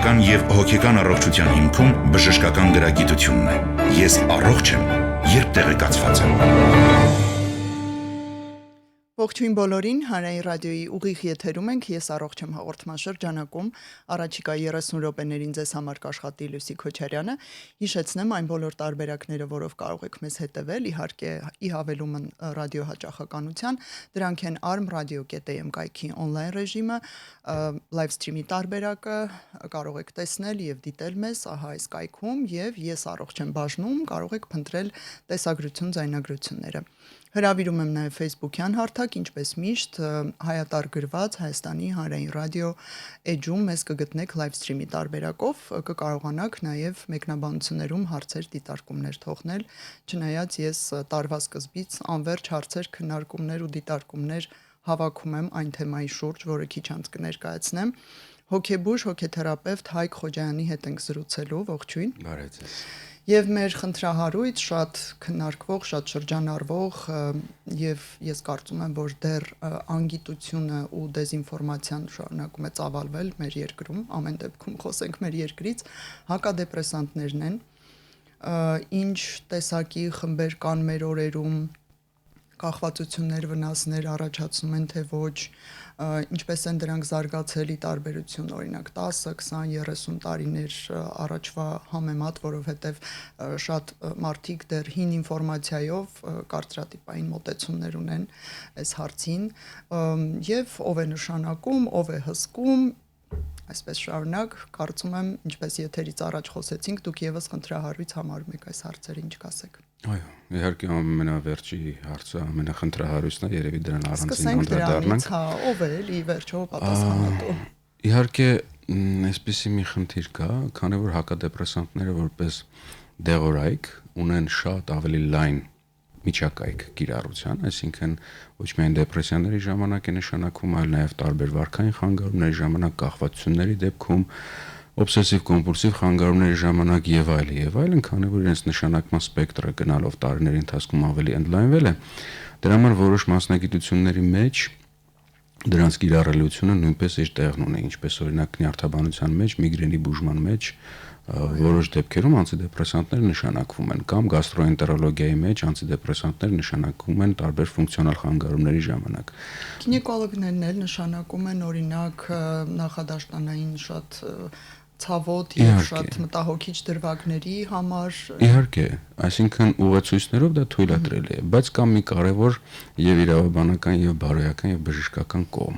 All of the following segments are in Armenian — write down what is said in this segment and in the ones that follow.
ֆիզիկական եւ հոգեկան առողջության հիմքում բժշկական գրագիտությունն է։ Ես առողջ եմ, երբ տեղեկացված եմ։ Ողջույն բոլորին, Հանրային ռադիոյի ուղիղ եթերում ենք, ես առողջ եմ հաղորդման շրջանակում, առաջիկա 30 րոպեներին ձեզ համար կաշխատի Լուսի Քոչարյանը, հիշեցնեմ այն բոլոր տարբերակները, որով կարող եք մեզ հետևել, իհարկե ի հավելումն ռադիոհաճախականության, դրանք են arm.radio.am կայքի on-line ռեժիմը, live stream-ի տարբերակը կարող եք տեսնել եւ դիտել մեզ ահա այս կայքում եւ ես առողջ եմ բաժնում, կարող եք փնտրել տեսագրություն, ձայնագրությունները։ Հրավիրում եմ նաև Facebook-յան հարթակ, ինչպես միշտ հայատար գրված Հայաստանի հանրային ռադիո էջում մեզ կգտնեք live stream-ի տարբերակով, կկարողանաք նաև մեկնաբանություններում հարցեր, դիտարկումներ թողնել, չնայած ես տարվա սկզբից անվերջ հարցեր, քննարկումներ ու դիտարկումներ հավաքում եմ այն թեմայի շուրջ, որը քիչ անց կներկայացնեմ։ Հոգեբույժ, հոգեթերապևտ Հայկ Խոջայանի հետ ենք զրուցելու, ողջույն։ Բարև ձեզ։ Եվ մեր խնդրահարույց շատ քննարկվող, շատ շրջանառվող եւ ես կարծում եմ, որ դեռ անգիտությունը ու դեզինֆորմացիան շարունակում է ծավալվել մեր երկրում, ամեն դեպքում խոսենք մեր երկրից, հակադեպրեսանտներն են, ինչ տեսակի խմբեր կան մեր օրերում, կախվածություններ, վնասներ առաջացնում են, թե ոչ, ինչպես են դրանք զարգացել ի տարբերություն օրինակ 10, 20, 30 տարիներ առաջվա համեմատ, որովհետև շատ մարդիկ դեռ հին ինֆորմացիայով կարծրատիպային մոտեցումներ ունեն այս հարցին, եւ ով է նշանակում, ով է հսկում, այսպես շարունակ, կարծում եմ, ինչպես եթերից առաջ խոսեցինք, դուք եւս խնդրահարույց համարում եք այս հարցերը, ինչ կասեք։ Այո, իհարկե ամենավերջի հարցը ամենախնդրահարույցն է, երևի դրան առանձին անդրադառնանք։ անդրադառնանք։ Հա, ով է էլի վերջո պատասխանատու։ Իհարկե, այսպիսի մի խնդիր կա, քանի որ հակադեպրեսանտները որպես դեղորայք ունեն շատ ավելի լայն միջակայք կիրառության, այսինքն ոչ միայն դեպրեսիաների ժամանակ է նշանակում, այլ նաև տարբեր վարքային խանգարումների ժամանակ, կախվածությունների դեպքում, օբսեսիվ կոմպուլսիվ խանգարումների ժամանակ եւ այլն, քանի որ իրենց նշանակման սպեկտրը գնալով տարիների ընթացքում ավելի ընդլայնվել է, դրա համար որոշ մասնագիտությունների մեջ դրանց կիրառելիությունը նույնպես իր տեղն ունի, ինչպես օրինակ նյարդաբանության մեջ, միգրենի բուժման մեջ որոշ դեպքերում անտիդեպրեսանտներ նշանակվում են կամ գաստրոենտերոլոգիայի մեջ անտիդեպրեսանտներ նշանակվում են տարբեր ֆունկցիոնալ խանգարումների ժամանակ։ Գինեկոլոգներն էլ նշանակում են օրինակ նախադաշտանային շատ ցավոտ եւ շատ մտահոգիչ դրվագների համար։ Իհարկե, այսինքն ուղեցույցներով դա թույլատրելի է, բայց կա մի կարևոր եւ իրավաբանական եւ բարոյական եւ բժշկական կողմ։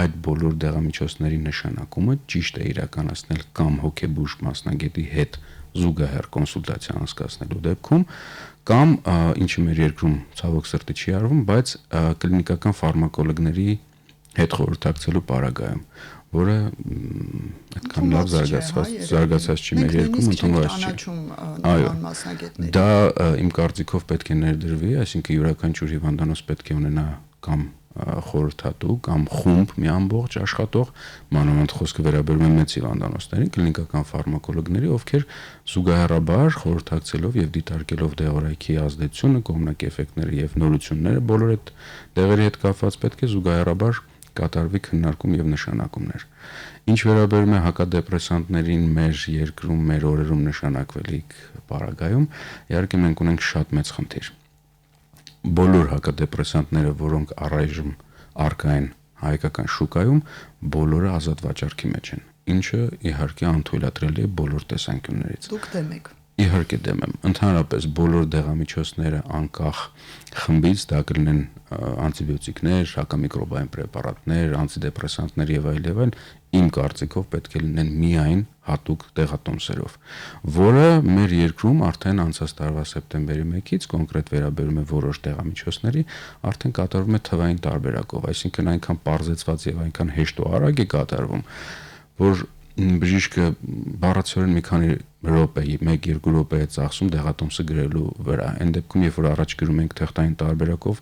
Այդ բոլոր դեղամիջոցների նշանակումը ճիշտ է իրականացնել կամ հոգեբուժ մասնագետի հետ զուգահեռ կոնսուլտացիա անցկացնելու դեպքում կամ ինչը մեր երկրում ցավոք սրտի չի արվում, բայց կլինիկական ֆարմակոլոգների հետ խորհրդակցելու պարագայում, որը այդքան լավ զարգացած չի մեր երկրում, ընդունված չի։ Այո, դա իմ կարծիքով պետք է ներդրվի, այսինքն յուրաքանչյուր հիվանդանոց պետք է ունենա կամ խորհրդատու կամ խումբ մի ամբողջ աշխատող, մանավանդ խոսքը վերաբերում է մեծ հիվանդանոցներին, կլինիկական ֆարմակոլոգների, ովքեր զուգահեռաբար խորհրդակցելով եւ դիտարկելով դեղորայքի ազդեցությունը, կողմնակի էֆեկտները եւ նորությունները բոլոր այդ դեղերի հետ կապված պետք է զուգահեռաբար կատարվի քննարկում եւ նշանակումներ։ Ինչ վերաբերում է հակադեպրեսանտներին մեր երկրում, մեր օրերում նշանակվելիք պարագայում, իհարկե մենք ունենք շատ մեծ խնդիր։ Բոլոր հակադեպրեսանտները, որոնք առայժմ առկա են հայկական շուկայում, բոլորը ազատ վաճառքի մեջ են, ինչը իհարկե անթույլատրելի է բոլոր տեսանկյուններից։ Դուք դեմ եք։ Իհարկե դեմ եմ։ Ընդհանրապես բոլոր դեղամիջոցները անկախ խմբից դա կլինեն անտիբիոտիկներ, հակամիկրոբային պրեպարատներ, անտիդեպրեսանտներ եւ այլն, իմ կարծիքով պետք է լինեն միայն հատուկ դեղատոմսերով, որը մեր երկրում արդեն անցած տարվա սեպտեմբերի 1-ից կոնկրետ վերաբերում է որոշ դեղամիջոցների, արդեն կատարվում է թվային տարբերակով, այսինքն այնքան պարզեցված եւ այնքան հեշտ ու արագ է կատարվում, որ բժիշկը բառացիորեն մի քանի րոպե, 1-2 րոպե է ծախսում դեղատոմսը գրելու վրա։ Այն դեպքում, երբ որ առաջ գրում ենք թղթային տարբերակով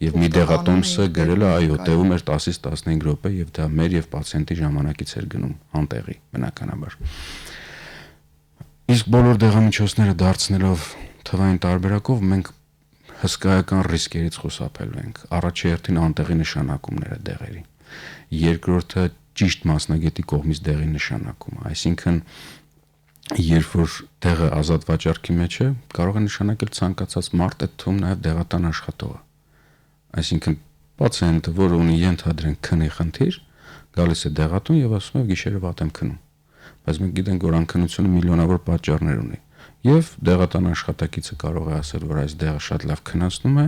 եւ մի դեղատոմսը գրելը, այո, տևում էր 10-ից 15 րոպե եւ դա մեր եւ պացիենտի ժամանակից էր գնում անտեղի, բնականաբար։ Իսկ բոլոր դեղամիջոցները դարձնելով թվային տարբերակով մենք հսկայական ռիսկերից խուսափելու ենք։ Առաջի հերթին անտեղի նշանակումները դեղերի։ Երկրորդը ճիշտ մասնագետի կողմից դեղի նշանակումը, այսինքն երբ որ տեղը ազատ վաճառքի մեջ է, կարող է նշանակել ցանկացած մարդ, այդ թվում նաև դեղատան աշխատողը։ Այսինքն պացիենտը, որը ունի ենթադրենք քնի խնդիր, գալիս է դեղատուն եւ ասում է գիշերը վատ եմ քնում։ Բայց մենք գիտենք, որ անքնությունը միլիոնավոր պատճառներ ունի։ Եվ դեղատան աշխատակիցը կարող է ասել, որ այս դեղը շատ լավ քնացնում է,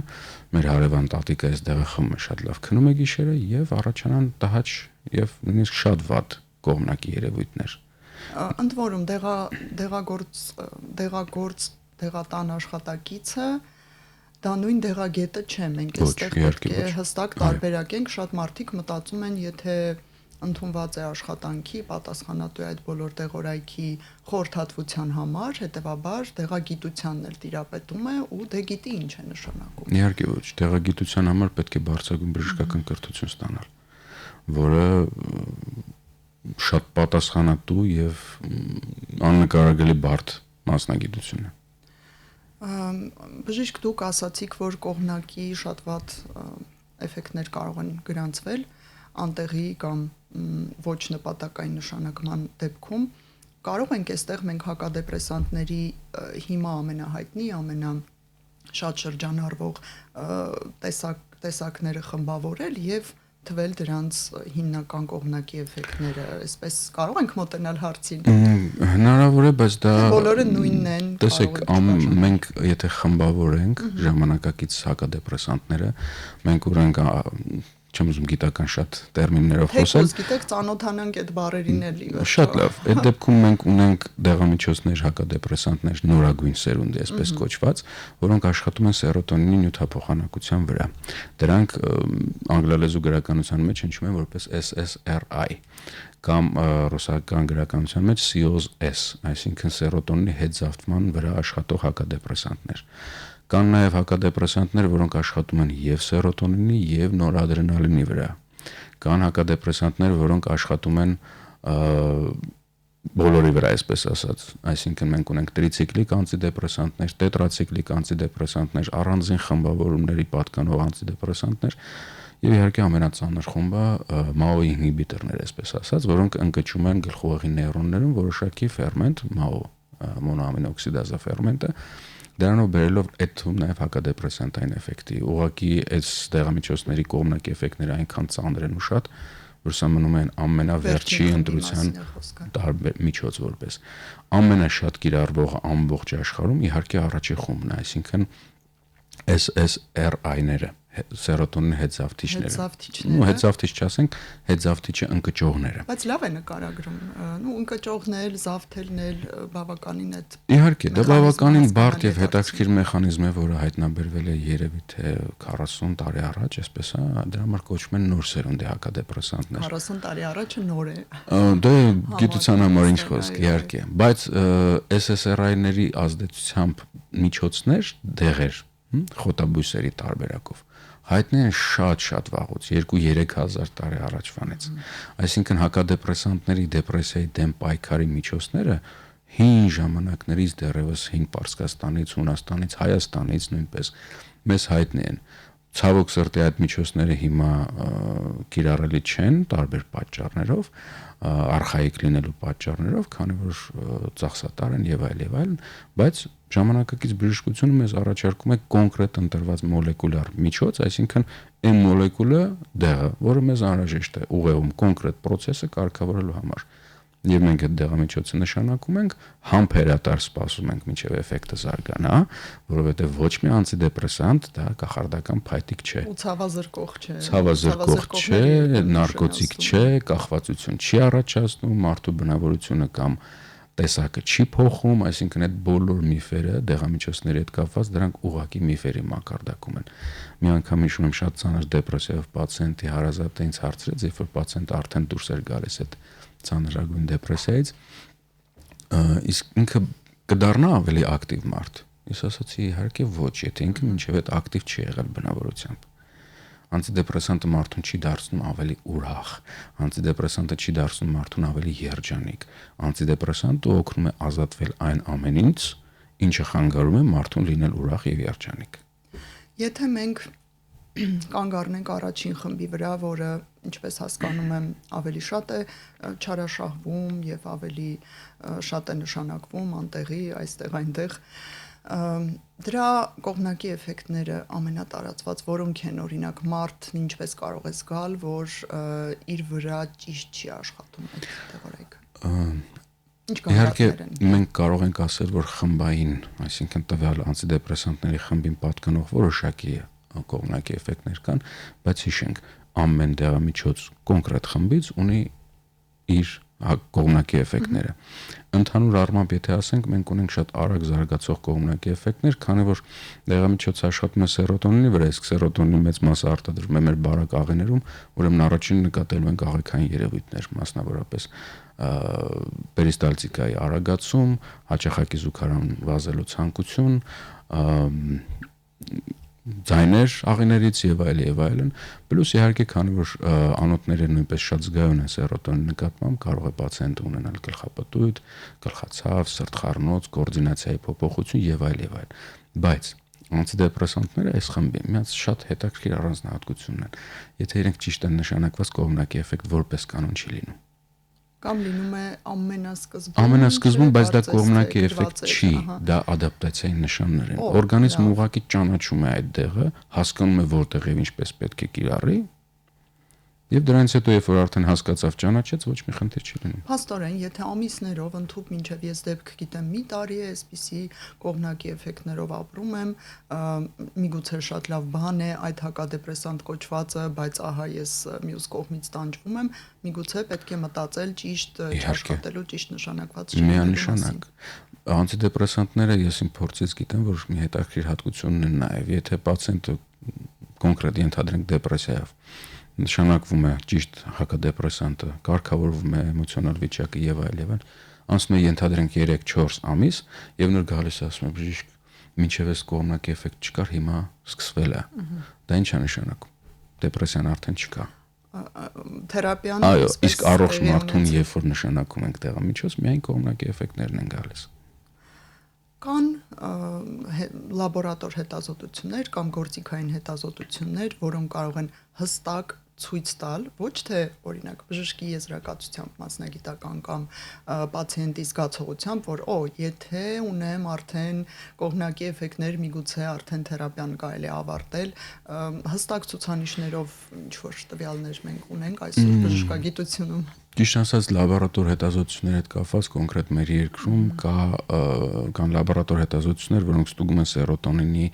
մեր հարևան տատիկը այս դեղը խմում է, շատ լավ քնում է գիշերը եւ առաջանան տհաճ եւ նույնիսկ շատ վատ կողմնակի երևույթներ։ Ընդ որում դեղատան աշխատակիցը դա նույն դեղագետը չէ, մենք այստեղ պետք է հստակ տարբերակենք, շատ մարդիկ մտածում են, եթե ընդունված է աշխատանքի պատասխանատու այդ բոլոր դեղորայքի խորհրդատվության համար, հետեւաբար դեղագիտությանն էլ տիրապետում է ու դե գիտի ինչ է նշանակում։ Իհարկե ոչ, դեղագիտության համար պետք է բարձրագույն բժշկական կրթություն ստանալ, որը շատ պատասխանատու եւ աննկարագրելի բարդ մասնագիտություն է։ Բժիշկ, դուք ասացիք, որ կողմնակի շատ վատ էֆեկտներ կարող են գրանցվել անտեղի կամ ոչ նպատակային նշանակման դեպքում։ Կարող ենք այստեղ մենք հակադեպրեսանտների հիմա ամենահայտնի, ամենաշատ շրջանառվող տեսակները խմբավորել եւ թվել դրանց հիմնական կողմնակի էֆեկտները, այսպես կարող ենք մոտենալ հարցին։ Հնարավոր է, բայց դա բոլորը նույնն են։ Տեսեք, մենք եթե խմբավորենք ժամանակակից հակադեպրեսանտները, մենք ունենք չեմ ուզում գիտական շատ տերմիններով խոսել։ Թե գիտեք, ծանոթանանք այդ բառերին էլի։ Շատ լավ։ Այդ դեպքում մենք ունենք դեղամիջոցներ, հակադեպրեսանտներ, նորագույն սերունդի, այսպես կոչված, որոնք աշխատում են սերոտոնինի նյութափոխանակության վրա։ Դրանք անգլալեզու գրականության մեջ հնչում են որպես SSRI կամ ռուսական գրականության մեջ COS, այսինքն սերոտոնինի հետզավթման վրա աշխատող հակադեպրեսանտներ։ Կան նաև հակադեպրեսանտներ, որոնք աշխատում են եւ սերոտոնինի եւ նորադրենալինի վրա։ Կան հակադեպրեսանտներ, որոնք աշխատում են բոլորի վրա, այսպես ասած, այսինքն մենք ունենք տրիցիկլիկ անտիդեպրեսանտներ, տետրացիկլիկ անտիդեպրեսանտներ, առանձին խմբավորումների պատկանող անտիդեպրեսանտներ եւ իհարկե ամենածանր խումբը MAO ինհիբիտորներ, այսպես ասած, որոնք ընկճում են գլխուղեղի նեյրոններում որոշակի ֆերմենտ MAO, մոնոամինոօքսիդազա ֆերմենտը, դրանով բերելով այդ թվում նաև հակադեպրեսանտային էֆեկտի։ Ուղղակի այս դեղամիջոցների կողմնակի էֆեկտները այնքան ծանր են ու շատ, որ սա մնում է ամենավերջի ընտրության տարբեր միջոց որպես ամենաշատ կիրառվողը ամբողջ աշխարհում իհարկե առաջի խումբն է, այսինքն SSRI-ները, սերոտոնին հետզավթիչները։ Ու հետզավթիչ չասենք, հետզավթիչը ընկճողները։ Բայց լավ է նկարագրում։ Ընկճողն էլ, զավթելն էլ բավականին այդ։ Իհարկե, դա բավականին բարդ եւ հետաքրքիր մեխանիզմ է, որը հայտնաբերվել է երևի թե 40 տարի առաջ, այսպես է, դրա համար կոչվում են նոր սերունդի հակադեպրեսանտներ։ 40 տարի առաջը նոր է։ Դա գիտության համար ինչ խոսք, իհարկե, բայց SSRI-ների ազդեցությամբ միջոցներ, դեղեր, խոտաբույսերի տարբերակով հայտնի են շատ վաղուց, 2-3000 տարի առաջվանից։ Այսինքն հակադեպրեսանտների դեպրեսիայի դեմ պայքարի միջոցները հին ժամանակներից դեռևս հին Պարսկաստանից, Հունաստանից, Հայաստանից նույնպես մեզ հայտնի են։ Ցավոք սրտի այդ միջոցները հիմա կիրառելի չեն տարբեր պատճառներով, արխայիկ լինելու պատճառներով, քանի որ ծախսատար են եւ այլն, բայց ժամանակակից բժշկությունը մեզ առաջարկում է կոնկրետ ընտրված մոլեկուլար միջոց, այսինքն այն մոլեկուլը դեղը, որը մեզ անհրաժեշտ է ուղեղում կոնկրետ process-ը կարգավորելու համար։ Եվ մենք այդ դեղամիջոցը նշանակում ենք, համբերատար սպասում ենք մինչև էֆեկտը զարգանա, որովհետև ոչ մի անտիդեպրեսանտ դա կախարդական փայտիկ չէ։ Ու ցավազրկող չէ։ Ցավազրկող չէ, նարկոտիկ չէ, կախվածություն չի առաջացնում, մարդու բնավորությունը կամ տեսակը չի փոխում, այսինքն այդ բոլոր միֆերը դեղամիջոցների հետ կապված դրանք ուղղակի միֆերի մակարդակում են։ Մի անգամ հիշում եմ շատ ծանր դեպրեսիայով պացիենտի հարազատը ինձ հարցրեց, երբ որ պացիենտը արդեն դուրս էր գալիս այդ ծանրագույն դեպրեսիայից, իսկ ինքը կդառնա ավելի ակտիվ մարդ։ Ես ասացի իհարկե ոչ, եթե ինքը մինչև այդ ակտիվ չի եղել բնավորությամբ։ Անտիդեպրեսանտը մարդուն չի դարձնում ավելի ուրախ, անտիդեպրեսանտը չի դարձնում մարդուն ավելի երջանիկ։ Անտիդեպրեսանտը օգնում է ազատվել այն ամենից, ինչը խանգարում է մարդուն լինել ուրախ եւ երջանիկ։ Եթե մենք կանգ առնենք առաջին խմբի վրա, որը ինչպես հասկանում եմ, ավելի շատ է չարաշահվում եւ ավելի շատ է նշանակվում անտեղի, այստեղ այնտեղ դրա կողմնակի էֆեկտները ամենատարածված որոնք են, օրինակ մարդն ինչպես կարող է զգալ, որ իր վրա ճիշտ չի աշխատում այդ տեղորայքը։ Իհարկե մենք կարող ենք ասել, որ խմբային, այսինքն տվյալ անտիդեպրեսանտների խմբին պատկանող որոշակի կողմնակի էֆեկտներ կան, բայց հիշենք, ամեն դեղամիջոց կոնկրետ խմբից ունի իր կողմնակի էֆեկտները։ Ընդհանուր առմամբ, եթե ասենք, մենք ունենք շատ արագ զարգացող կողմնակի էֆեկտներ, քանի որ դեղամիջոցը աշխատում է սերոտոնինի վրա, իսկ սերոտոնինի մեծ մասը արտադրվում է մեր բարակ աղիներում, ուրեմն առաջին նկատելու ենք աղիքային երևույթներ, մասնավորապես պերիստալտիկայի արագացում, հաճախակի զուգարան վազելու ցանկություն, ձայներ աղիներից եւ այլն, պլյուս իհարկե քանի որ անոթները նույնպես շատ զգայուն են սերոտոնինի նկատմամբ, կարող է պացիենտը ունենալ գլխապտույտ, գլխացավ, սրտխառնոց, կոորդինացիայի փոփոխություն եւ այլն։ Բայց անտիդեպրեսանտները այս խմբի միած շատ հետաքրքիր առանձնահատկությունն են։ Եթե իրենք ճիշտ են նշանակված, կողմնակի էֆեկտ որպես կանոն չի լինում։ Կամ լինում է ամենասկզբում, բայց դա կողմնակի էֆեկտ չի, դա ադապտացիայի նշաններ են։ Օրգանիզմը ուղղակի ճանաչում է այդ դեղը, հասկանում է որտեղ եւ ինչպես պետք է կիրառի, եւ դրանից հետո երբ որ արդեն հասկացավ, ճանաչեց, ոչ մի խնդիր չի լինում։ Փաստորեն, եթե ամիսներով ընդհուպ մինչև ես դեպք գիտեմ մի տարի է, այսպիսի կողմնակի էֆեկտներով ապրում եմ, միգուցե շատ լավ բան է այդ հակադեպրեսանտ կոչվածը, բայց ահա ես մյուս կողմից տանջվում եմ, միգուցե պետք է մտածել ճիշտ աշխատելու, ճիշտ նշանակված միանշանակ։ Անտիդեպրեսանտները ես իմ փորձից գիտեմ, որ մի հետաքրքիր հատկությունն են նաեւ, եթե պացիենտը կոնկրետ ենթադրենք դեպրեսիայով նշանակվում է ճիշտ հակադեպրեսանտը, կարգավորվում է էմոցիոնալ վիճակը եւ այլն, անցնում է ենթադրենք 3-4 ամիս եւ նոր գալիս ասում է բժիշկ, մինչեւ այս կողմնակի էֆեկտ չկար, հիմա սկսվել է։ Դա ինչ է նշանակում։ Դեպրեսիան արդեն չկա։ Թերապիան իսկ առողջ մարդուն երբ որ նշանակում ենք դեղամիջոց, միայն կողմնակի էֆեկտներն են գալիս։ Կան լաբորատոր հետազոտություններ կամ գործիքային հետազոտություններ, որոնք կարող են հստակ ցույց տալ, ոչ թե օրինակ բժշկի եզրակացությամբ մասնագիտական կամ պացիենտի զգացողությամբ, որ եթե ունեմ արդեն կողմնակի էֆեկտներ, միգուցե արդեն թերապիան կարելի է ավարտել, հստակ ցուցանիշներով ինչ որ տվյալներ մենք ունենք այսօր բժշկագիտությունում։ Ճիշտ ասած, լաբորատոր հետազոտությունների հետ կապված կոնկրետ մեր երկրում կան լաբորատոր հետազոտություններ, որոնք ստուգում են սերոտոնինի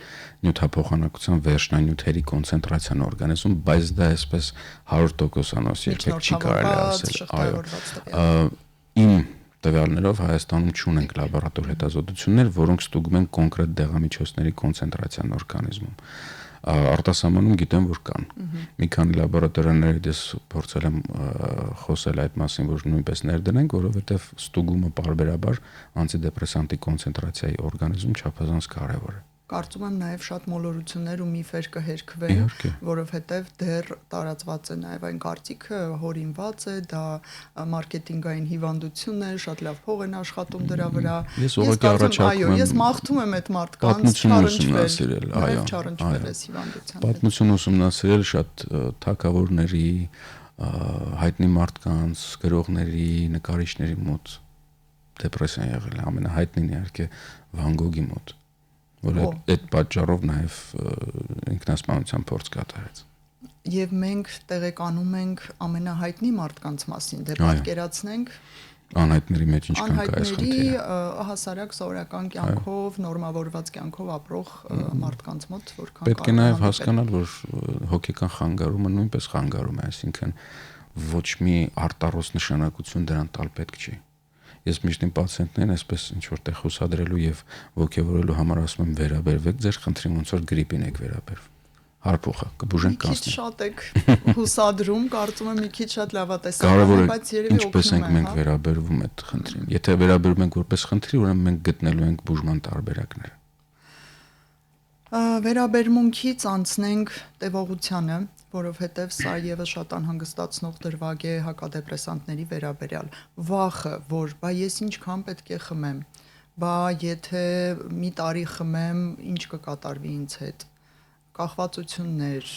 նյութափոխանակության վերջնանյութերի կոնցենտրացիան օրգանիզմում, բայց դա այսպես 100%-անոց երբեք չի կարելի ասել։ Այո։ Իմ տվյալներով Հայաստանում չունենք լաբորատոր հետազոտություններ, որոնք ստուգում են կոնկրետ դեղամիջոցների կոնցենտրացիան օրգանիզմում։ Արտասահմանում գիտեմ, որ կան։ Մի քանի լաբորատորիաներից ես փորձել եմ խոսել այդ մասին, որ նույնպես ներդնենք, որովհետև ստուգումը պարբերաբար անտիդեպրեսանտի կոնցենտրացիայի օրգանիզմում չափազանց կարևոր է։ Կարծում եմ նաև շատ մոլորություններ ու միֆեր կհերքվեն, որովհետև դեռ տարածված է նաև այն կարծիքը, հորինված է, դա մարքեթինգային հիվանդություն է, շատ լավ փող են աշխատում դրա վրա։ Ես ուղղակի առաջարկում եմ, ես մաղթում եմ այդ մարդկանց չառընչվել, այո, չառընչվել այս հիվանդության։ Պատմություն ուսումնասիրել շատ թագավորների, հայտնի մարդկանց, գրողների, նկարիչների մոտ դեպրեսիան եղել է, ամենահայտնին իհարկե Վան Գոգի մոտ, որ այդ պատճառով նաև ինքնասպանության փորձ կատարեց։ Եվ մենք տեղեկանում ենք ամենահայտնի մարդկանց մասին, դե պատկերացնենք անհայտների մեջ ինչքան կա այս խնդիրը։ Հասարակ սովորական կյանքով, նորմավորված կյանքով ապրող մարդկանց մոտ որքան պետք է նաև հասկանալ, որ հոգեկան խանգարումը նույնպես խանգարում է, այսինքն ոչ մի արտառոց նշանակություն դրան տալ պետք չի։ Ես միշտ իմ պացիենտներին այսպես ինչ որտեղ հուսադրելու եւ ողջևորելու համար ասում եմ վերաբերվեք ձեր խնդրին, ոնց որ գրիպին եք վերաբերվում։ Հարփոխը կբուժենք կանցնի։ Մի քիչ շատ եք հուսադրում, կարծում եմ մի քիչ շատ լավատեսական է, բայց երևի ինչպես ենք մենք վերաբերվում այդ խնդրին։ Եթե վերաբերվում ենք որպես խնդրի, ուրեմն մենք գտնելու ենք բուժման տարբերակները։ Վերաբերմունքից անցնենք տևողությանը, որովհետև սա եւս շատ անհանգստացնող դրվագ է հակադեպրեսանտների վերաբերյալ։ Վախը, որ բա ես ինչքան պետք է խմեմ, բա եթե մի տարի խմեմ, ինչ կկատարվի ինձ հետ, կախվածություններ։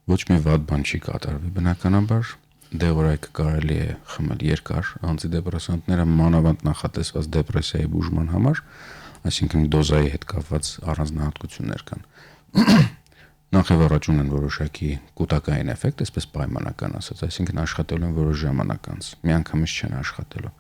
ոչ մի վատ բան չի կատարվի բնականաբար, դեղորայքը կարելի է խմել երկար, անտիդեպրեսանտները մանավանդ նախատեսված դեպրեսիայի բուժման համար, այսինքն դոզայի հետ կապված առանձնահատկություններ կան։ Նախ եւ առաջ ունեն որոշակի կուտակային էֆեկտ, այսպես պայմանական ասած, այսինքն աշխատելու են որոշ ժամանակ անց, միանգամից չեն աշխատելու։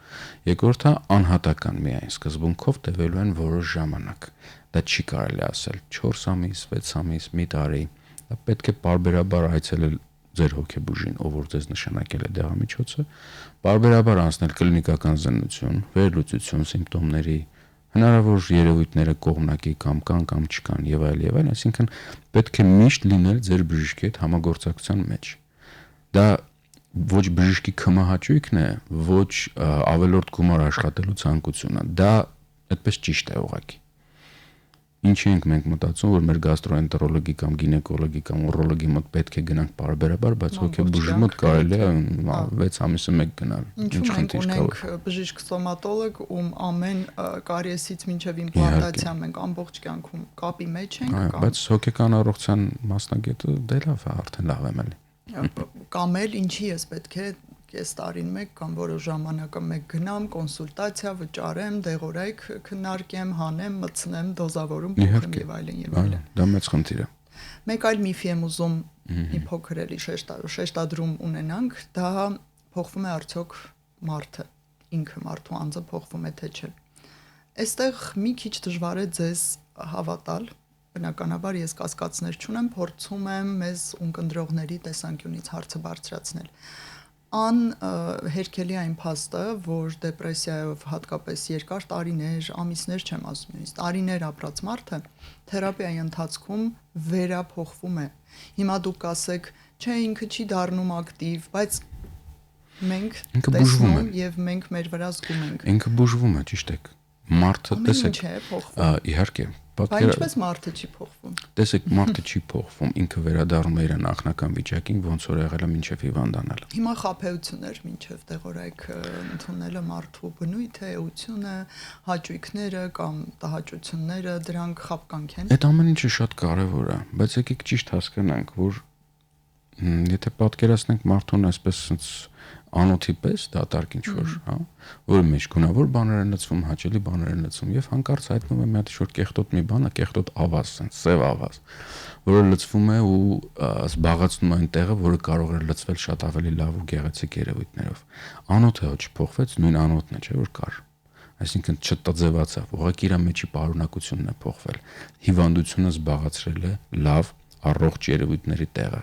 Երկրորդը անհատական միայն սկզբունքով տևելու են որոշ ժամանակ։ Դա չի կարելի ասել 4 ամիս, 6 ամիս, մի տարի։ Դա պետք է պարբերաբար այցելել ձեր հոգեբուժին, ով որ ձեզ նշանակել է դեղամիջոցը, պարբերաբար անցնել կլինիկական զննություն, վերլուծություն սիմպտոմների, հնարավոր երևույթները կողմնակի կամ կան կամ չկան եւ այլ, այսինքն պետք է միշտ լինել ձեր բժշկի հետ համագործակցության մեջ։ Դա ոչ բժշկի քմահաճույքն է, ոչ ավելորդ գումար աշխատելու ցանկությունը, դա այդպես ճիշտ է ուղղակի։ Ինչի ենք մենք մտածում, որ մեր գաստրոենտերոլոգի կամ գինեկոլոգի կամ ուրոլոգի մոտ պետք է գնանք պարբերաբար, բայց հոգեբուժի մոտ կարելի է 6 ամիսը մեկ գնալ։ Ինչու մենք ունենք բժիշկ ստոմատոլոգ, ում ամեն կարիեսից մինչև իմպլանտացիա մենք ամբողջ կյանքում կապի մեջ ենք, կամ բայց հոգեկան առողջության մասնագետը դե լավ է, արդեն լավ եմ էլի։ Կամ էլ ինչի ես պետք է կես տարին մեկ կամ որոշ ժամանակը մեկ գնամ, կոնսուլտացիա վճարեմ, դեղորայք քննարկեմ, հանեմ, մտցնեմ, դոզավորում փոխեմ եւ այլն եւ այլն։ Դա մեծ խնդիր է։ Մեկ այլ միֆի եմ ուզում մի փոքր էլի շեշտադրում ունենանք, դա փոխվում է արդյոք մարդը, ինքը մարդու անձը փոխվում է թե չէ։ Այստեղ մի քիչ դժվար է ձեզ հավատալ, բնականաբար ես կասկածներ չունեմ, փորձում եմ մեզ ունկնդրողների տեսանկյունից հարցը բարձրացնել։ Հերքելի այն փաստը, որ դեպրեսիայով հատկապես երկար տարիներ, ամիսներ չեմ ասում, նույնիսկ տարիներ ապրած մարդը թերապիայի ընթացքում վերափոխվում է։ Հիմա դուք կասեք, չէ, ինքը չի դառնում ակտիվ, բայց մենք տեսնում եւ մենք մեր վրա զգում ենք։ Ինքը բուժվում է, ճիշտ է։ Մարդը տեսեք, իհարկե, բայց ինչպես մարդը չի փոխվում։ Տեսեք, մարդը չի փոխվում, ինքը վերադառնում է իր նախնական վիճակին, ոնց որ եղել է մինչև հիվանդանալը։ Հիմա խաբեություններ մինչև դեղորայք ընդունելը մարդու բնույթ է, էությունը, հաճույքները կամ տհաճությունները, դրանք խաբկանք են։ Այդ ամեն ինչը շատ կարևոր է, բայց եկեք ճիշտ հասկանանք, որ եթե պատկերացնենք մարդուն այսպես անոթի պես դատարկ ինչ որ, հա, որի մեջ գունավոր բաներ են լցվում, հաճելի բաներ են լցվում եւ հանկարծ հայտնում է մի հատ շուտ կեղտոտ մի բան, կեղտոտ ավազ, sense սև ավազ, որը լցվում է ու զբաղացնում այն տեղը, որը կարող է լցվել շատ ավելի լավ ու գեղեցիկ երևույթներով։ Անոթը ոչ փոխվեց, նույն անոթն է, չէ՞ որ կար։ Այսինքն չտձևացավ, ուղղակի իր մեջի պարունակությունն է փոխվել։ Հիվանդությունը զբաղացրել է լավ, առողջ երևույթների տեղը։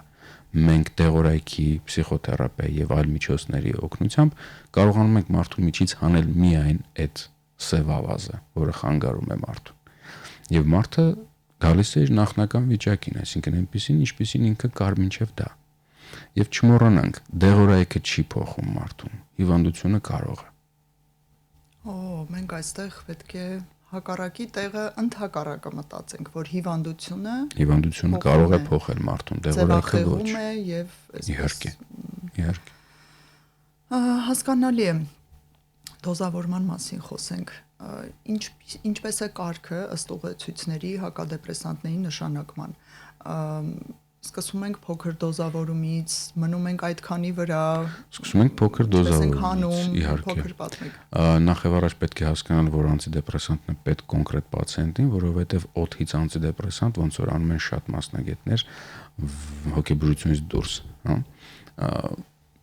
Մենք դեղորայքի, պսիխոթերապիայի եւ այլ միջոցների օգնությամբ կարողանում ենք մարդու միջից հանել միայն այդ սև ավազը, որը խանգարում է մարդուն։ Եվ մարդը գալիս է իր նախնական վիճակին, այսինքն այնպեսին, ինչպեսին ինքը կար մինչև դա։ Եվ չմոռանանք, դեղորայքը չի փոխում մարդուն, հիվանդությունը կարող է։ Մենք այստեղ պետք է հակառակի տեղը ընդհակառակը մտածենք, որ հիվանդությունը կարող է փոխել մարդուն, դեղորայքը ոչ։ է եւ Իհարկե։ Հասկանալի է։ Դոզավորման մասին խոսենք։ Ինչպես է կարգը ըստ ուղեցույցների հակադեպրեսանտների նշանակման։ Սկսում ենք փոքր դոզավորումից, մնում ենք այդքանի վրա։ Սկսում ենք փոքր դոզավորումից, իհարկե։ Փոքր պատմեք։ Նախ եւ առաջ պետք է հասկանալ, որ անտիդեպրեսանտն է պետք կոնկրետ պացիենտին, որովհետեւ օդից անտիդեպրեսանտ ոնց որ անում են շատ մասնագետներ հոգեբուժությունից դուրս, հա։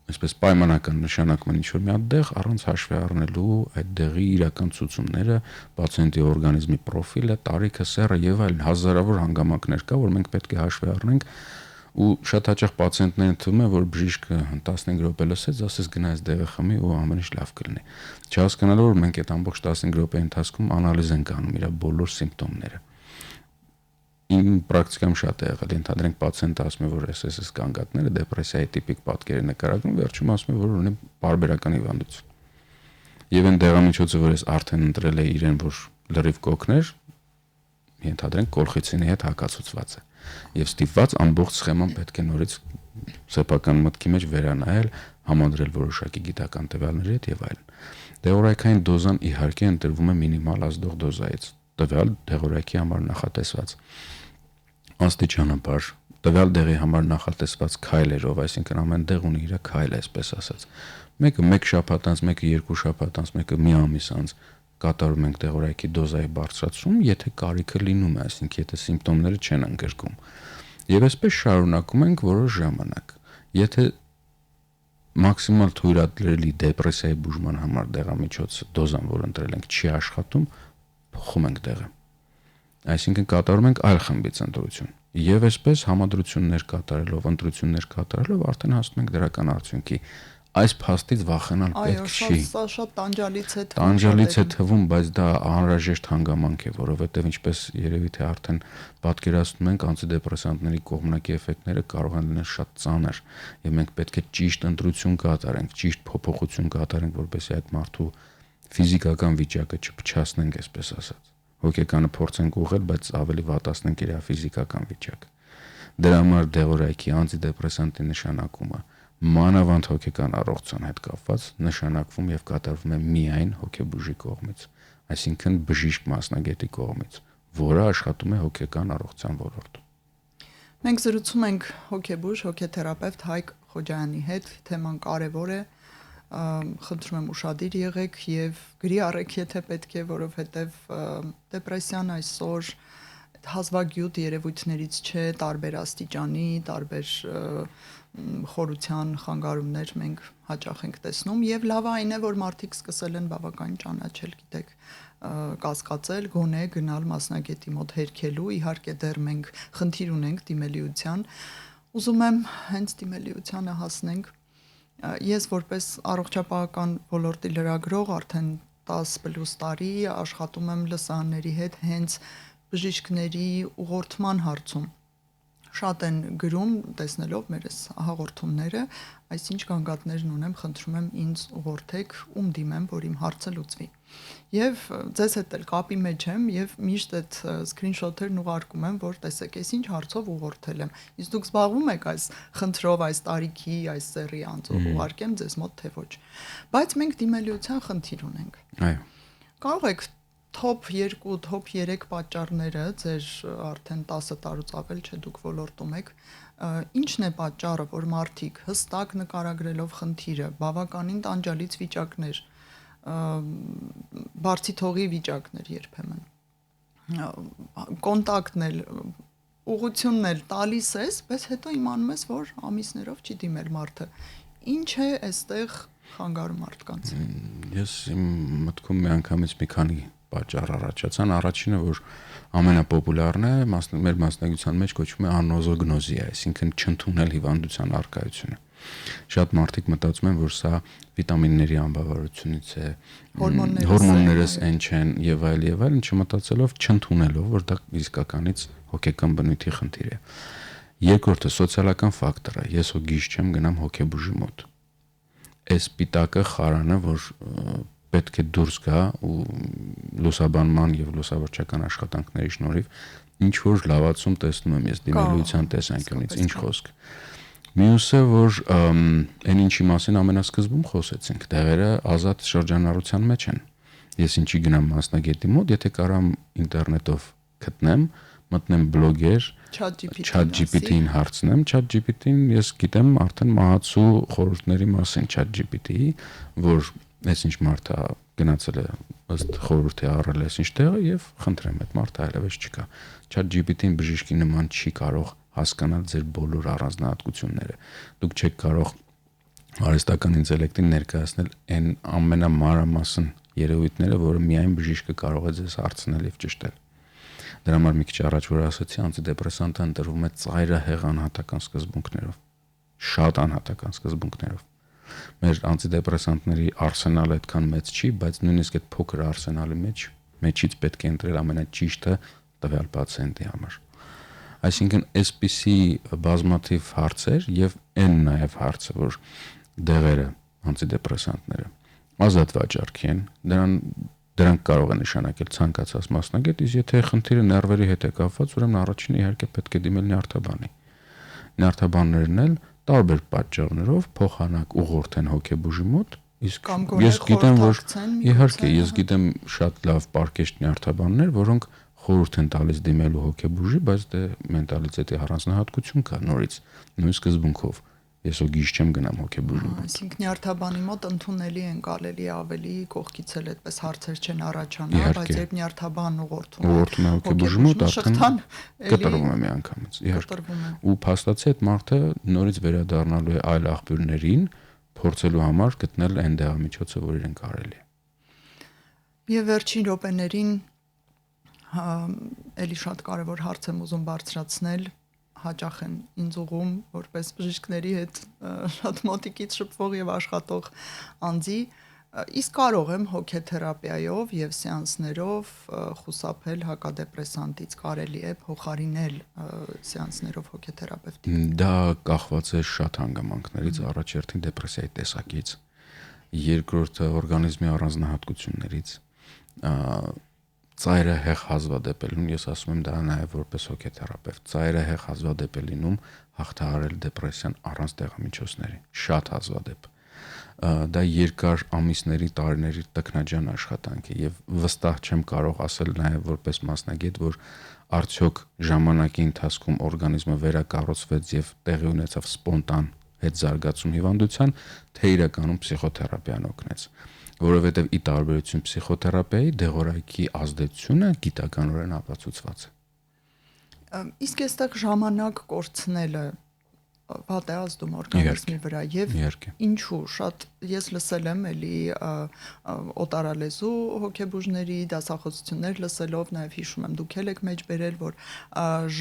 Այսպես պայմանական նշանակում են ինչ-որ մի հատ դեղ առանց հաշվի առնելու այդ դեղի իրական ցուցումները, պացիենտի օրգանիզմի պրոֆիլը, տարիքը, սեռը եւ այլն հազարավոր հանգամանքներ կա, որ մենք պետք է հաշվի առնենք ու շատ հաճախ պացիենտներին թվում է, որ բժիշկը 15 րոպե լսեց, ասես գնա այս դեղը խմի ու ամեն ինչ լավ կլինի։ Չհասկանալով որ մենք այդ ամբողջ 15 րոպեի ընթացքում անալիզ ենք անում իր բոլոր սիմպտոմները։ Իմ պրակտիկայում շատ է եղել, ընդհանրենք պացիենտը ասում է, որ SS կանգատները դեպրեսիայի տիպիկ պատկեր են նկարագրում, վերջում ասում է, որ ունի բարբերական հիվանդություն։ Եվ այն դեղամիջոցը, որ ես արդեն ընտրել է իրեն, որ լրիվ կօգներ, ընդհանրենք կոլխիցինի հետ հակացուցված է։ Եվ ստիպված ամբողջ սխեման պետք է նորից սեփական մտքի մեջ վերանայել, համադրել որոշակի գիտական տվյալների հետ եւ այլն։ Դեղորայքային դոզան իհարկե ընտրվում է մինիմալ ազդող դոզայից, տվյալ դեղորայքի համար նախատեսված։ Աստիճանաբար տվյալ դեղի համար նախատեսված քայլերով, այսինքն ամեն դեղ ունի իր քայլը, այսպես ասած։ Մեկը 1 շաբաթ անց, մեկը 2 շաբաթ անց, մեկը մի ամիս անց կատարում ենք դեղորայքի դոզայի բարձրացում, եթե կարիքը լինում է, այսինքն եթե սիմպտոմները չեն ընդգրկում։ Եվ այսպես շարունակում ենք որոշ ժամանակ։ Եթե մաքսիմալ թույլատրելի դեպրեսիայի բուժման համար դեղամիջոցը դոզան, որ ընտրել ենք, չի աշխատում, փոխում ենք դեղը։ Այսինքն կատարում ենք այլ խմբից ընտրություն։ Եվ այսպես համադրություններ կատարելով, ընտրություններ կատարելով արդեն հասնում ենք դրական արդյունքի։ Այս փաստից վախենալ պետք չի։ Այո, շատ տանջալից է թվում։ Տանջալից է թվում, բայց դա անհրաժեշտ հանգամանք է, որովհետև ինչպես երևի թե արդեն պատկերացնում ենք, անտիդեպրեսանտների կողմնակի էֆեկտները կարող են լինել շատ ծանր, եւ մենք պետք է ճիշտ ընտրություն կատարենք, ճիշտ փոփոխություն կատարենք, որպեսզի այդ մարդու ֆիզիկական վիճակը չփչացնենք, այսպես ասած։ Հոգեկանը փորձենք ուղղել, բայց ավելի վատացնենք իր ֆիզիկական վիճակը։ Դրա համար դեղորայքի անտիդեպրեսանտի նշանակումը մանավանդ հոգեկան առողջության հետ կապված նշանակվում եւ կատարվում է միայն հոգեբուժի կողմից, այսինքն բժիշկ մասնագետի կողմից, որը աշխատում է հոգեկան առողջության ոլորտում։ Մենք զրուցում ենք հոգեբուժ, հոգեթերապևտ Հայկ Խոջայանի հետ, թեման կարևոր է, խնդրում եմ ուշադիր եղեք եւ գրի առեք, եթե պետք է, որովհետեւ դեպրեսիան այսօր հազվագյուտ երևույթներից չէ, տարբեր աստիճանի, տարբեր խորության խանգարումներ մենք հաճախ ենք տեսնում եւ լավ այն է, որ մարդիկ սկսել են բավականին ճանաչել, գիտեք, կասկածել, գոնե գնալ մասնագետի մոտ հերքելու, իհարկե դեռ մենք խնդիր ունենք դիմելիության։ Ուզում եմ հենց դիմելիությանը հասնենք։ Ես որպես առողջապահական ոլորտի լրագրող արդեն 10+ տարի աշխատում եմ լսարանների հետ հենց բժիշկների ուղղորդման հարցում։ Շատ են գրում, տեսնելով մեր հաղորդումները, այսինչ գանգատներն ունեմ, խնդրում եմ ինձ ուղղորդեք, ում դիմեմ, որ իմ հարցը լուծվի։ Եվ ձեզ հետ էլ կապի մեջ եմ եւ միշտ այդ սկրինշոթերն ուղարկում եմ, որ տեսեք, ես ինչ հարցով ուղղորդել եմ։ Իսկ դուք զբաղվում եք այս խնդրով, այս տարիքի, այս սերի անձով, ուղարկեմ ձեզ մոտ թե ոչ։ Բայց մենք դիմելիության խնդիր ունենք։ Այո։ Կարող եք top 2, top 3 պատճառները, ձեր արդեն 10 տարուց ավել չէ դուք ոլորտում եք, ինչն է պատճառը, որ մարդիկ հստակ նկարագրելով խնդիրը, բավականին տանջալից վիճակներ, բարձի թողի վիճակներ երբեմն, կոնտակտն էլ, ուղղությունն էլ տալիս ես, բայց հետո իմանում ես, որ ամիսներով չի դիմել մարդը։ Ինչ է այստեղ խանգարում մարդկանց։ Ես իմ մտքում միանգամից մի քանի պատճառ առաջացան, առաջինը, որ ամենապոպուլարն է, մեր մասնագիտության մեջ կոչվում է անոզոգնոզիա, այսինքն չընդունել հիվանդության առկայությունը։ Շատ մարդիկ մտածում են, որ սա վիտամինների անբավարարությունից է, հորմոններս այն չեն եւ այլն, չմտածելով, չընդունելով, որ դա իսկականից հոգեկան բնույթի խնդիր է։ Երկրորդը սոցիալական ֆակտորը, ես հոգիչ չեմ, գնամ հոգեբուժի մոտ։ Այս պիտակը խարանը, որ պետք է դուրս գա ու լուսաբանման եւ լուսավորչական աշխատանքների շնորհիվ ինչ որ լավացում տեսնում եմ ես դիմելիության տեսանկյունից, ինչ խոսք։ Մյուսը, որ այն ինչի մասին ամենասկզբում խոսեցինք, դեղերը ազատ շրջանառության մեջ են։ Ես ինչի գնամ մասնագետի մոտ, եթե կարամ ինտերնետով գտնեմ, մտնեմ բլոգեր, ChatGPT-ին հարցնեմ, ChatGPT-ին ես գիտեմ արդեն մահացու խորհուրդների մասին ChatGPT-ի, որ այսինչ մարդը գնացել է ըստ խորհրդի առել այսինչ տեղը եւ խնդրեմ այդ մարդը այլևս չկա։ ChatGPT-ին բժիշկի նման չի կարող հասկանալ ձեր բոլոր առանձնահատկությունները։ Դուք չեք կարող արհեստական ինտելեկտին ներկայացնել այն ամենամանրամասն երևույթները, որը միայն բժիշկը կարող է ձեզ հարցնել եւ ճշտել։ Դրա համար մի քիչ առաջ որ ասացի, անտիդեպրեսանտը ընտրվում է ծայրահեղ անհատական սկզբունքներով, շատ անհատական սկզբունքներով։ Մեր անտիդեպրեսանտների արսենալը այդքան մեծ չի, բայց նույնիսկ այդ փոքր արսենալի մեջից պետք է ընտրել ամենաճիշտը տվյալ պացիենտի համար։ Այսինքն այսպիսի բազմաթիվ հարցեր եւ այն նաեւ հարցը, որ դեղերը, անտիդեպրեսանտները ազատ վաճառքի են, դրանք կարող է նշանակել ցանկացած մասնագետ, իսկ եթե խնդիրը նерվերի հետ է կապված, ուրեմն առաջինը իհարկե պետք է դիմել նյարդաբանի։ Նյարդաբաններն էլ տարբեր պատճառներով փոխանակ ուղղորդեն հոգեբուժի մոտ, իսկ ես գիտեմ, որ իհարկե ես գիտեմ շատ լավ պարկեշտ նյարդաբաններ, որոնք խորհուրդ են տալիս դիմելու հոգեբուժի, բայց դե մենտալիտետի առանձնահատկություն կա նորից նույն սկզբունքով։ Ես գիշ չեմ գնամ հոգեբուժի մոտ։ Այսինքն նյարդաբանի մոտ ընդունելի են կարելի ավելի կողքից էլ այդպես հարցեր չեն առաջանա, բայց երբ նյարդաբան ուղղորդում է հոգեբուժի մոտ, արդեն կտրվում է միանգամից, իհարկե։ Ու փաստացի այդ մարդը նորից վերադառնալու է այլ աղբյուրներին, փորձելու համար գտնել այն դեղամիջոցը, որ իրեն կարելի է։ Եվ վերջին րոպեներին էլի շատ կարևոր հարց եմ ուզում բարձրացնել, հաճախ են ինձ ուղում որպես բժիշկների հետ շատ մոտիկից շփվող եւ աշխատող անձի, իսկ կարող եմ հոգեթերապիայով եւ սեանսներով խուսափել հակադեպրեսանտից, կարելի է փոխարինել սեանսներով հոգեթերապևտի։ Դա կախված է շատ հանգամանքներից, առաջերտին դեպրեսիայի տեսակից, երկրորդը օրգանիզմի առանձնահատկություններից, ծայրահեղ հազվադեպելուն, ես ասում եմ դա նաև որպես հոգեթերապևտ, ծայրահեղ հազվադեպելինում հաղթահարել դեպրեսիան առանց դեղամիջոցների, շատ հազվադեպ։ Դա երկար ամիսների, տարիների տքնաջան աշխատանք է եւ վստահ չեմ կարող ասել նաև որպես մասնագետ, որ արդյոք ժամանակի ընթացքում օրգանիզմը վերակառուցվեց եւ տեղի ունեցավ սպոնտան հետ զարգացում հիվանդության, թե իրականում պսիխոթերապիան օգնեց։ Որովհետև ի տարբերություն պսիխոթերապիայի դեղորայքի ազդեցությունը գիտականորեն ապացուցված է։ Իսկ այստեղ ժամանակ կորցնելը վատ է ազդում օրգանիզմի վրա եւ ինչու շատ ես լսել եմ էլի օտարալեզու հոգեբուժների դասախոսություններ լսելով նաեւ հիշում եմ դուք եք մեջ բերել որ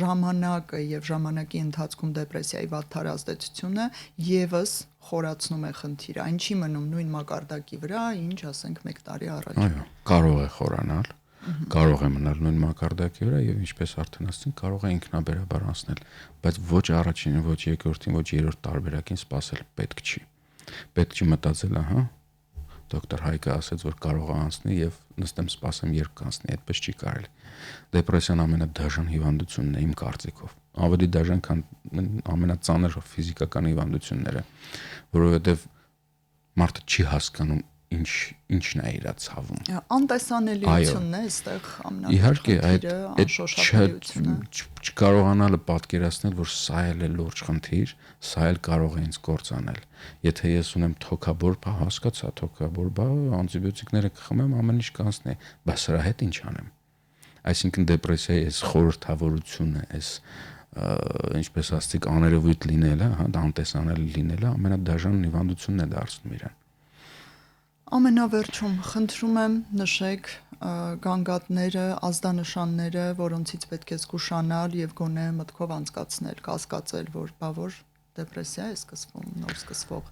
ժամանակը եւ ժամանակի ընթացքում դեպրեսիայի վատ հարազդեցությունը եւս խորացնում է խնդիրը այն չի մնում նույն մակարդակի վրա ինչ ասենք 1 տարի առաջ այո կարող է խորանալ կարող է մնալ նույն մակարդակի վրա եւ ինչպես արդեն ասացինք կարող է ինքնաբերաբար անցնել բայց ոչ առաջին ոչ երկրորդին ոչ երրորդ տարբերակին սпасել պետք չի մտածել ահա դոկտոր Հայկը ասաց որ կարող է անցնի եւ նստեմ սпасեմ երբ կանցնի այդպես չի կարելի դեպրեսիան ամենադաժան հիվանդությունն է իմ կարծիքով ավելի դաժան քան ամենածանր ֆիզիկական հիվանդությունները որովհետեւ մարդը չի հասկանում ինչն է իրա ցավում անտեսանելիությունն է այստեղ իհարկե այդ չկարողանալը պատկերացնել որ սա էլ է լուրջ խնդիր սա էլ կարող է ինձ կործանել եթե ես ունեմ թոքաբոր բա հասկացա թոքաբոր բա անտիբիոտիկները կխմեմ ամեն ինչ կանցնի բայց սրա հետ ինչ անեմ այսինքն դեպրեսիայի այս խորհրդավորությունը այս ինչպես ասացիք աներևույթ լինելը հա անտեսանելի լինելը ամենադաժան հիվանդությունն է դարձնում իրեն Ամենավերջում խնդրում եմ նշեք գանգատները, ազդանշանները, որոնցից պետք է զգուշանալ եւ գոնե մտքով անցկացնել, կասկածել, որ բավոր դեպրեսիա է սկսվում, նոր սկսվող։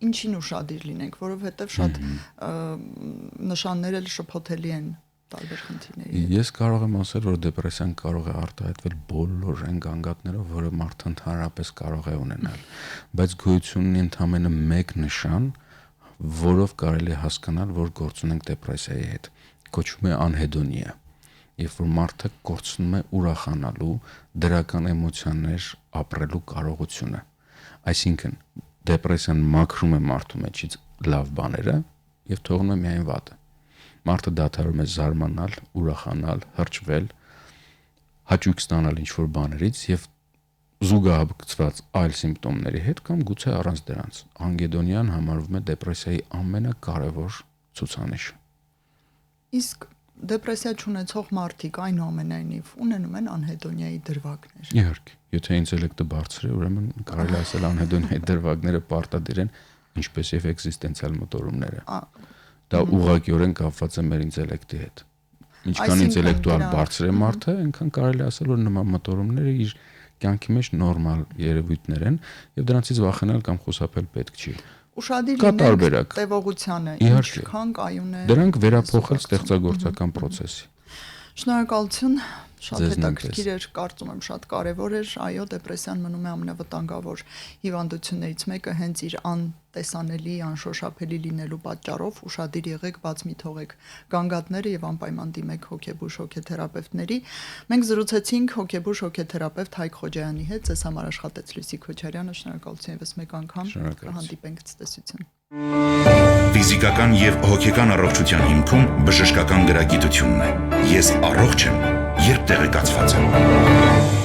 Ինչին ուշադիր լինենք, որովհետեւ շատ նշանները շփոթելի են տարբեր խնդիրների։ Ես կարող եմ ասել, որ դեպրեսիան կարող է արտահայտվել բոլոր այն գանգատներով, որը մարդը ընդհանրապես կարող է ունենալ, բայց գոյություն ունի ընդամենը մեկ նշան որով կարելի է հասկանալ, որ գործ ունենք դեպրեսիայի հետ, կոչվում է անհեդոնիա, երբ որ մարդը կորցնում է ուրախանալու, դրական էմոցիաներ ապրելու կարողությունը։ Այսինքն, դեպրեսիան մաքրում է մարդու մեջից լավ բաները եւ թողնում է միայն վատը։ Մարդը դադարում է զարմանալ, ուրախանալ, հրճվել, հաճույք ստանալ ինչ-որ բաներից եւ զուգահեռացված այլ սիմպտոմների հետ կամ գուցե առանց դրանց անգեդոնիան համարվում է դեպրեսիայի ամենակարևոր ցուցանիշը իսկ դեպրեսիա ունեցող մարդիկ այնուամենայնիվ ունենում են անհեդոնիայի դրվագներ իհարկե եթե ինտելեկտը բարձր է ուրեմն կարելի է ասել անհեդոնիայի դրվագները պարտադիր են ինչպես եւ էքզիստենցիալ մոտորումները դա ուղղակիորեն կապված է մեր ինտելեկտի հետ ինչքան ինտելեկտուալ բարձր է մարդը այնքան կարելի է ասել որ նման մոտորումները իր կյանքի մեջ նորմալ երևույթներ են եւ դրանցից վախենալ կամ խուսափել պետք չի։ Ուշադիր լինենք տևողությանը, ինչքան կայուն է։ Դրանք վերափոխել ստեղծագործական process-ի։ Շնորհակալություն, շատ հետաքրքիր էր, կարծում եմ շատ կարևոր էր, այո, դեպրեսիան մնում է ամենավտանգավոր հիվանդություններից մեկը հենց իր անտեսանելի, անշոշափելի լինելու պատճառով, ուշադիր եղեք, բաց մի թողեք գանգատները եւ անպայման դիմեք հոգեբուժ հոգեթերապևտների։ Մենք զրուցեցինք հոգեբուժ հոգեթերապևտ Հայկ Խոջայանի հետ, ձեզ համար աշխատեց Լուսիկ Քոչարյանը, շնորհակալություն եւս մեկ անգամ, հանդիպենք ցտեսություն։ Ֆիզիկական եւ հոգեկան առողջության հիմքում բժշկական գրագիտությունն է։ Ես առողջ եմ, երբ տեղեկացված է։